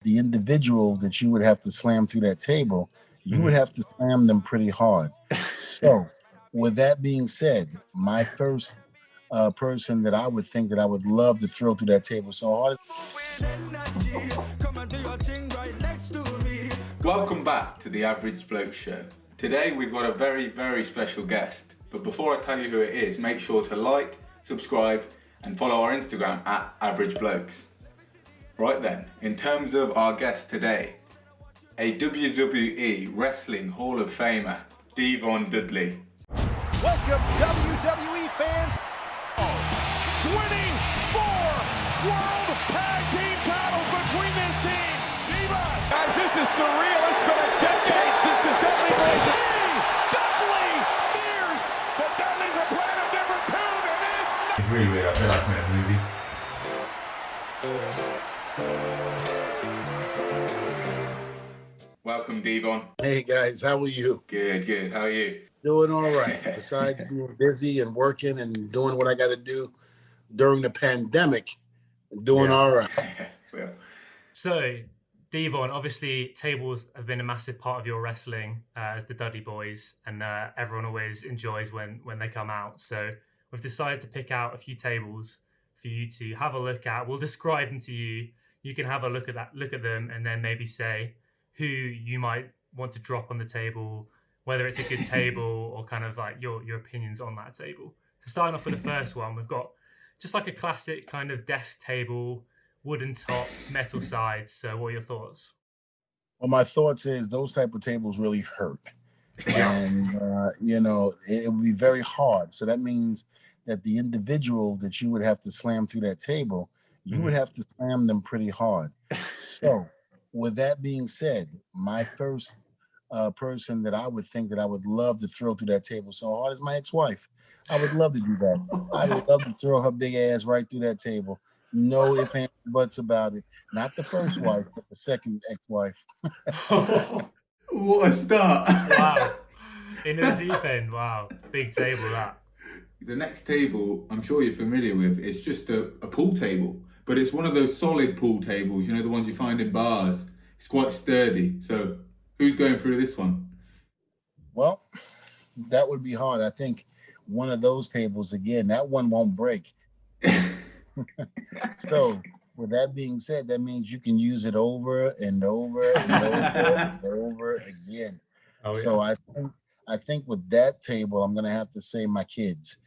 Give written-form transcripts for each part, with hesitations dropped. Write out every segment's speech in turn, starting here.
the individual that you would have to slam through that table, you would have to slam them pretty hard. So, with that being said, my first person that I would think that I would love to throw through that table so hard. Welcome back to the Average Bloke Show. Today we've got a very, very special guest. But before I tell you who it is, make sure to like, subscribe, and follow our Instagram at Average Blokes. Right then, in terms of our guest today, a WWE Wrestling Hall of Famer, Devon Dudley. Welcome WWE fans. 24 World Tag Team titles between this team. Devon. Guys, this is surreal. It's been a decade since the Dudley Boys. Dudley years. The Dudleys are playing a different tune and it's Really weird, I feel like I'm in a movie. Welcome, Devon. Hey guys, how are you? Good, good. How are you? Doing all right. Besides being busy and working and doing what I got to do during the pandemic, doing all right. Well. So, Devon, obviously tables have been a massive part of your wrestling as the Dudley Boys, and everyone always enjoys when they come out. So we've decided to pick out a few tables for you to have a look at. We'll describe them to you. You can have a look at them, and then maybe say who you might want to drop on the table, whether it's a good table or kind of like your opinions on that table. So starting off with the first one, we've got just like a classic kind of desk table, wooden top, metal sides. So what are your thoughts? Well, my thoughts is those type of tables really hurt. And, it would be very hard. So that means that the individual that you would have to slam through that table, you would have to slam them pretty hard. So with that being said, my first person that I would think that I would love to throw through that table so hard is my ex-wife. I would love to do that. I would love to throw her big ass right through that table. No ifs, ands, buts about it. Not the first wife, but the second ex-wife. What a start. Wow. In the deep end, wow. Big table, that. The next table, I'm sure you're familiar with, it's just a pool table. But it's one of those solid pool tables, you know, the ones you find in bars. It's quite sturdy. So who's going through this one? Well, that would be hard. I think one of those tables, again, that one won't break. So with that being said, that means you can use it over and over and over and over again. Oh, yeah. So I think with that table, I'm gonna have to say my kids,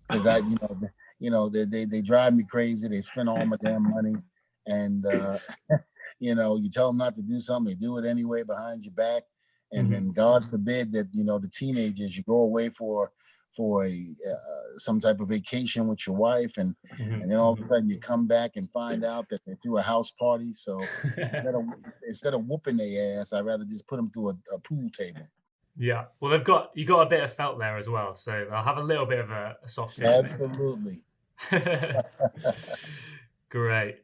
because they drive me crazy. They spend all my damn money, and you tell them not to do something, they do it anyway behind your back, and then God forbid that the teenagers, you go away for some type of vacation with your wife, and then all of a sudden you come back and find out that they threw a house party. So instead of whooping their ass, I'd rather just put them through a pool table. Yeah, well, you got a bit of felt there as well, so I'll have a little bit of a soft hit. Absolutely. Great,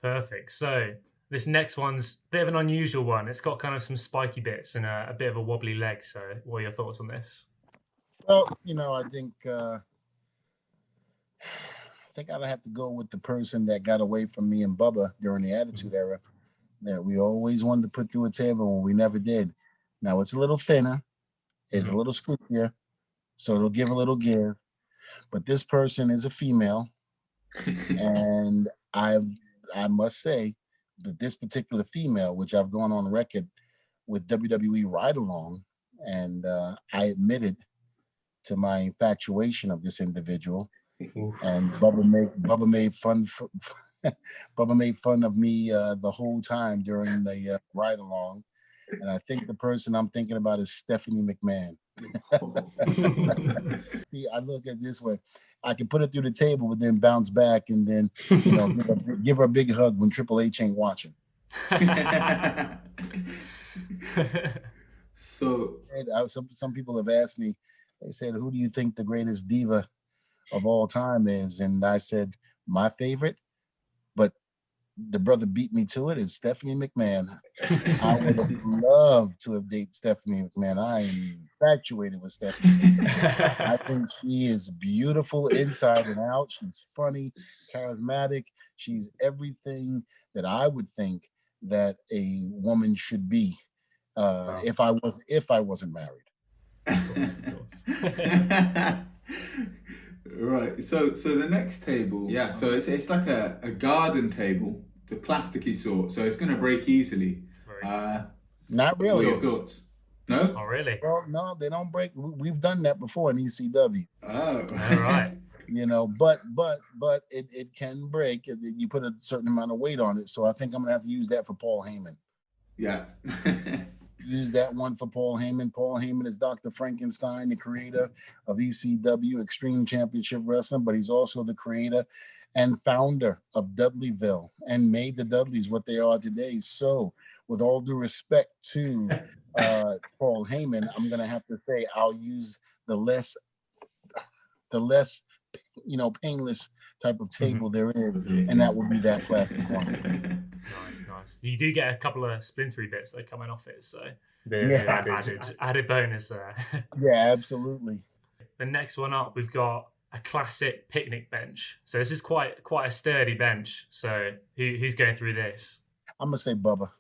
perfect. So this next one's a bit of an unusual one. It's got kind of some spiky bits and a bit of a wobbly leg. So what are your thoughts on this? Well, I think I'd have to go with the person that got away from me and Bubba during the Attitude Era, that we always wanted to put through a table when we never did. Now it's a little thinner, it's a little squeakier, so it'll give a little give. But this person is a female, and I must say that this particular female, which I've gone on record with WWE Ride Along, and I admitted to my infatuation of this individual, and Bubba made fun of me the whole time during the ride along, and I think the person I'm thinking about is Stephanie McMahon. See, I look at it this way: I can put it through the table, but then bounce back, and then give her a big hug when Triple H ain't watching. So, some people have asked me. They said, "Who do you think the greatest diva of all time is?" And I said, "My favorite, but the brother beat me to it, is Stephanie McMahon." I would have loved to have dated Stephanie McMahon. I am infatuated with Stephanie. I think she is beautiful inside and out. She's funny, charismatic. She's everything that I would think that a woman should be if I wasn't married. Of course. Right. So the next table, yeah. So it's like a garden table, the plasticky sort. So it's going to break easily. Not What are really. your thoughts? No. Oh, really? Well, no, they don't break. We've done that before in ECW. Oh. All right. You know, but it can break. You put a certain amount of weight on it. So I think I'm gonna have to use that for Paul Heyman. Yeah. Use that one for Paul Heyman. Paul Heyman is Dr. Frankenstein, the creator of ECW, Extreme Championship Wrestling, but he's also the creator and founder of Dudleyville and made the Dudleys what they are today. So, with all due respect to Paul Heyman, I'm gonna have to say I'll use the less painless type of table there is, and that would be that plastic one. Nice. You do get a couple of splintery bits that are coming off it, so added bonus there. Yeah, absolutely. The next one up, we've got a classic picnic bench. So this is quite a sturdy bench. So who's going through this? I'm gonna say Bubba.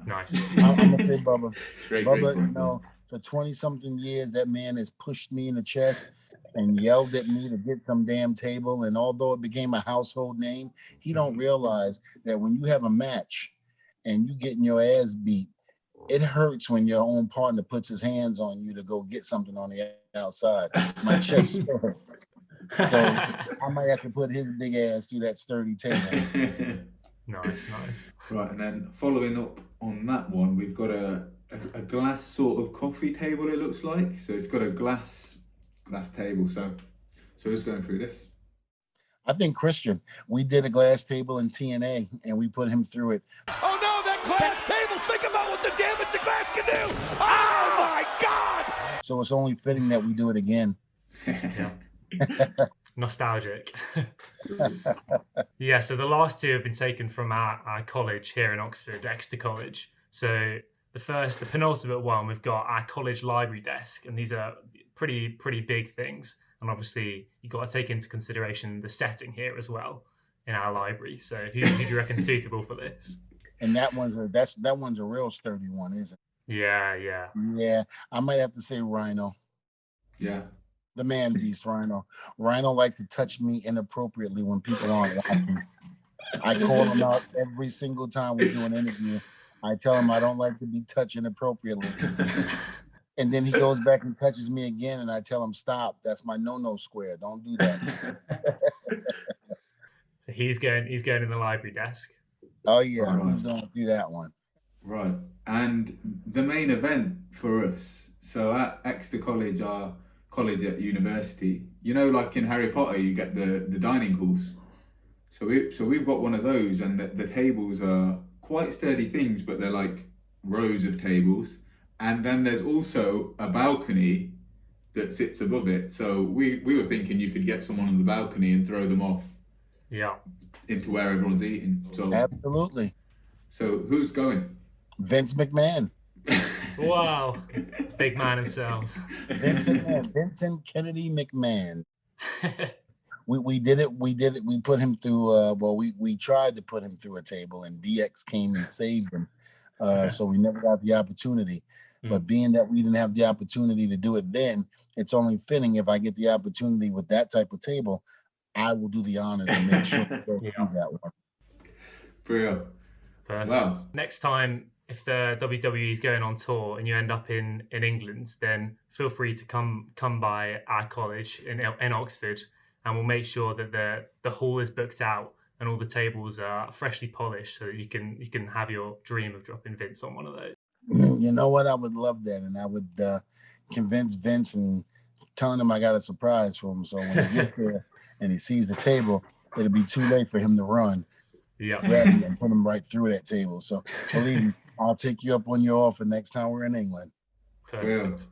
Nice. I'm gonna say Bubba. Bubba, Great. for 20-something years, that man has pushed me in the chest and yelled at me to get some damn table. And although it became a household name, he don't realize that when you have a match and you getting your ass beat, it hurts when your own partner puts his hands on you to go get something on the outside. My chest still hurts. So I might have to put his big ass through that sturdy table. Nice. Right, and then following up on that one, we've got a glass sort of coffee table, it looks like. So it's got a glass table. So who's going through this? I think Christian. We did a glass table in TNA and we put him through it. Oh no, that glass table! Think about what the damage the glass can do! Oh my God! So it's only fitting that we do it again. Yeah. Nostalgic. Yeah, so the last two have been taken from our college here in Oxford, Exeter College. So the penultimate one, we've got our college library desk, and these are pretty big things. And obviously, you've got to take into consideration the setting here as well in our library. So who do you reckon suitable for this? And that one's a real sturdy one, isn't it? Yeah. Yeah, I might have to say Rhino. Yeah. The man beast, Rhino. Rhino likes to touch me inappropriately when people aren't watching. I call him out every single time we do an interview. I tell him I don't like to be touched inappropriately. And then he goes back and touches me again, and I tell him, stop. That's my no-no square. Don't do that. So he's going in the library desk. Oh, yeah. Right. He's going through that one. Right. And the main event for us, so at Exeter College, our college at university, you know, like in Harry Potter, you get the dining halls. So we've got one of those, and the tables are quite sturdy things, but they're like rows of tables. And then there's also a balcony that sits above it. So we were thinking you could get someone on the balcony and throw them off into where everyone's eating. So absolutely. So who's going? Vince McMahon. Wow. Big man himself. Vince McMahon. Vincent Kennedy McMahon. We did it. We put him through, we tried to put him through a table, and DX came and saved him. So we never got the opportunity. But being that we didn't have the opportunity to do it then, it's only fitting if I get the opportunity with that type of table, I will do the honors and make sure to go through that one. For real. Perfect. Wow. Next time, if the WWE is going on tour and you end up in England, then feel free to come by our college in Oxford, and we'll make sure that the hall is booked out and all the tables are freshly polished, so that you can have your dream of dropping Vince on one of those. You know what? I would love that, and I would convince Vince and telling him I got a surprise for him. So when he gets there and he sees the table, it'll be too late for him to run. Yeah, and put him right through that table. So believe me, I'll take you up on your offer next time we're in England. Perfect.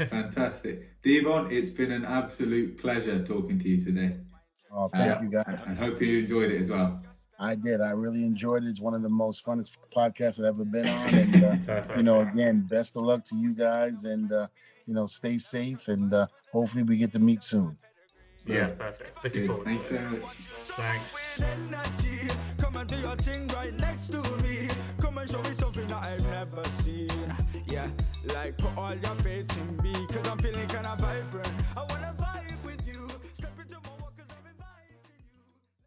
Fantastic. Devon, it's been an absolute pleasure talking to you today. Oh, thank you guys. And hope you enjoyed it as well. I did. I really enjoyed it. It's one of the most funnest podcasts I've ever been on. And, again, best of luck to you guys, and, stay safe, and hopefully we get to meet soon. Yeah, perfect. Looking forward to it. Thanks so much. Thanks. Come and do your thing right next to me. Come and show me something that I've never seen. Yeah, like put all your faith in me, cause I'm feeling kind of